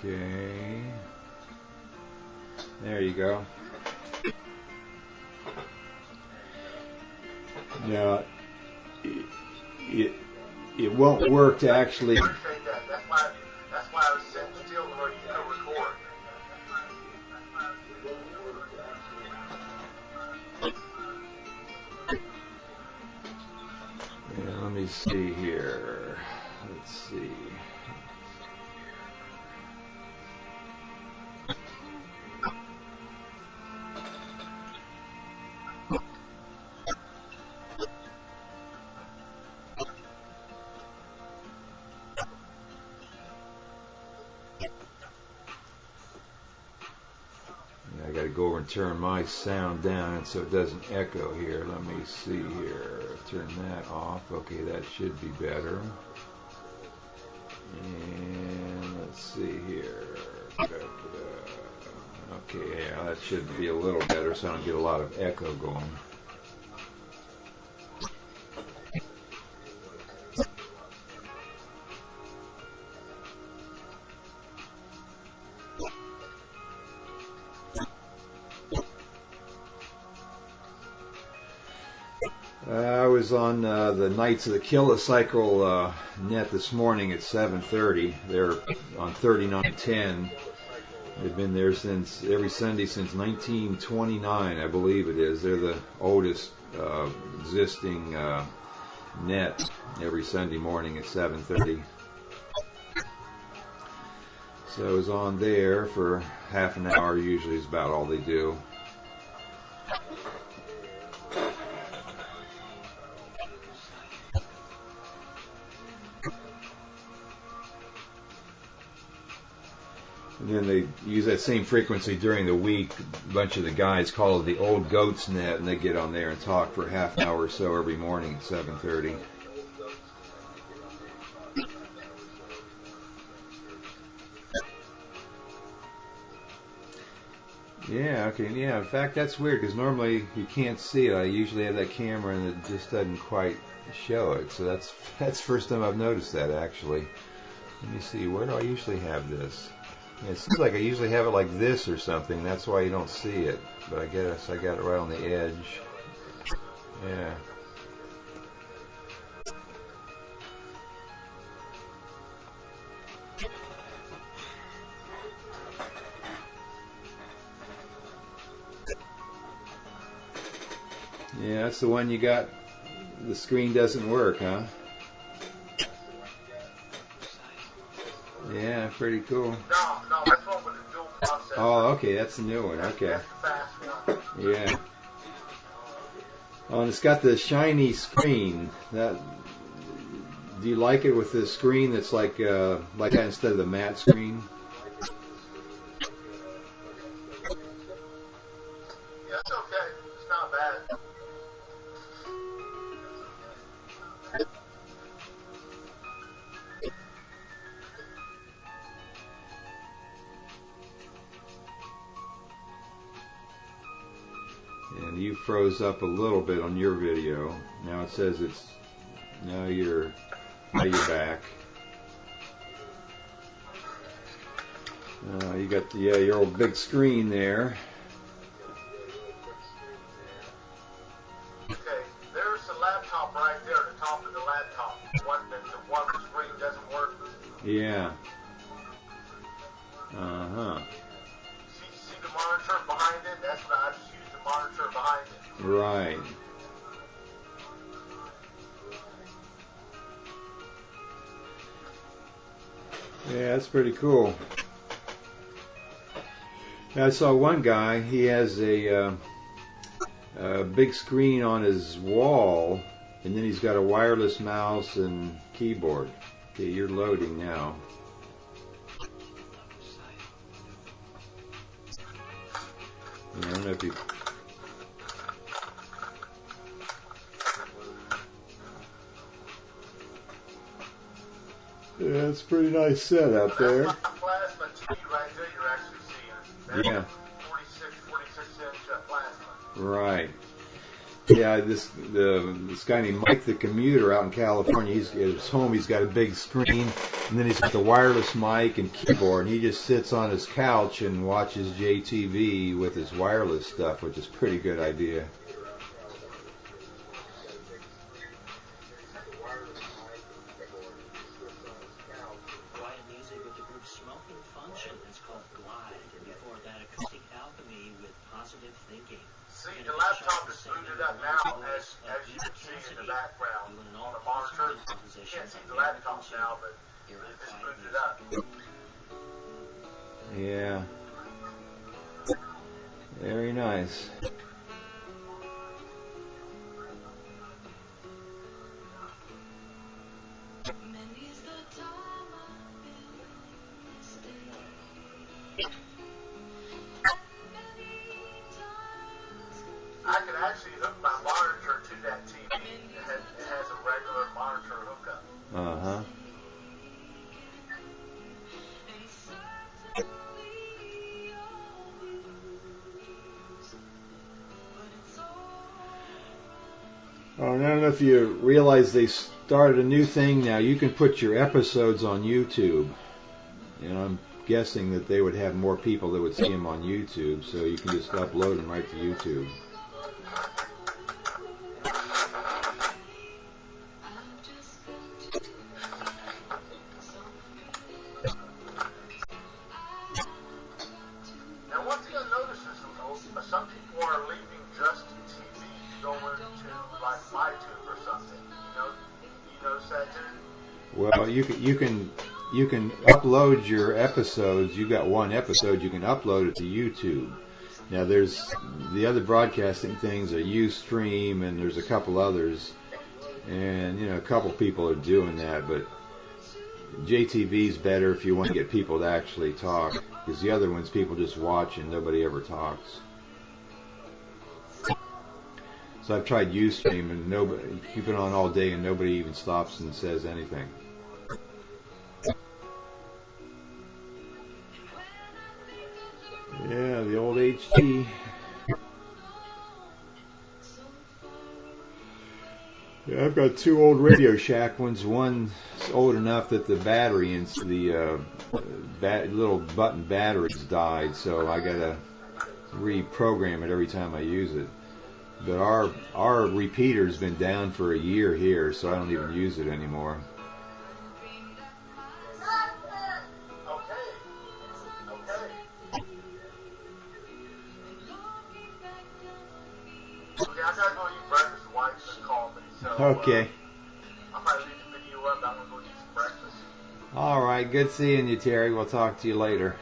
Okay. There you go. Now, it won't work to actually. That's why I was sitting still where you can record. Yeah, let me see here. Let's see. I got to go over and turn my sound down so it doesn't echo here. Let me see here. Turn that off. Okay, that should be better. And let's see here. Okay, yeah, that should be a little better so I don't get a lot of echo going. I was on the Knights of the Kilocycle net this morning at 7:30. They're on 3910. They've been there since every Sunday since 1929, I believe it is. They're the oldest existing net every Sunday morning at 7:30. So I was on there for half an hour. Usually is about all they do. And then they use that same frequency during the week. A bunch of the guys call it the Old Goats Net, and they get on there and talk for half an hour or so every morning at 7:30. Yeah, okay, yeah. In fact, that's weird because normally you can't see it. I usually have that camera and it just doesn't quite show it. So that's the first time I've noticed that, actually. Let me see, where do I usually have this? Yeah, it seems like I usually have it like this or something. That's why you don't see it. But I guess I got it right on the edge. Yeah. Yeah, that's the one you got. The screen doesn't work, huh? Yeah, pretty cool. No, that's one with the dual processor. Oh, okay, that's the new one. Okay. That's the fast one. Yeah. Oh, and it's got the shiny screen. Do you like it with the screen that's like that instead of the matte screen? Yeah, it's okay. It's not bad. And you froze up a little bit on your video. Now it says now you're back. You got your old big screen there. Okay, there's the laptop right there at the top of the laptop. The one the screen doesn't work. Yeah. Uh-huh. See the monitor behind it? That's what I just use the monitor behind it. Right. Yeah, that's pretty cool. Now, I saw one guy, he has a big screen on his wall, and then he's got a wireless mouse and keyboard. Okay, you're loading now. I don't know if you... Yeah, it's a pretty nice setup there. That's like the plasma TV right there you're actually seeing. That's Yeah. 46 inch plasma. Right. Yeah, this guy named Mike the Commuter out in California. He's at his home. He's got a big screen, and then he's got the wireless mic and keyboard. And he just sits on his couch and watches JTV with his wireless stuff, which is a pretty good idea. See, the laptop is booted up now, as you can see in the background on the monitor. You can't see the laptop now, but it's booted up. Yeah. Very nice. I can actually hook my monitor to that TV. It has a regular monitor hookup. Uh-huh. Oh, and I don't know if you realize they started a new thing now. You can put your episodes on YouTube. And I'm guessing that they would have more people that would see them on YouTube, so you can just upload them right to YouTube. Now, one thing I noticed is some people are leaving just TV going to like MyTube or something. You notice that too? Well, you can upload your episodes. You got one episode, you can upload it to YouTube. Now there's the other broadcasting things, are Ustream, and there's a couple others, and a couple people are doing that. But JTV's better if you want to get people to actually talk, because the other ones people just watch and nobody ever talks. So I've tried Ustream, and nobody, keep it on all day and nobody even stops and says anything. Yeah, the old HT. Yeah, I've got two old Radio Shack ones. One's old enough that the battery and the little button batteries died, so I gotta reprogram it every time I use it. But our repeater's been down for a year here, so I don't even use it anymore. Okay. I might leave the video up. I'm going to go eat some breakfast. All right. Good seeing you, Terry. We'll talk to you later.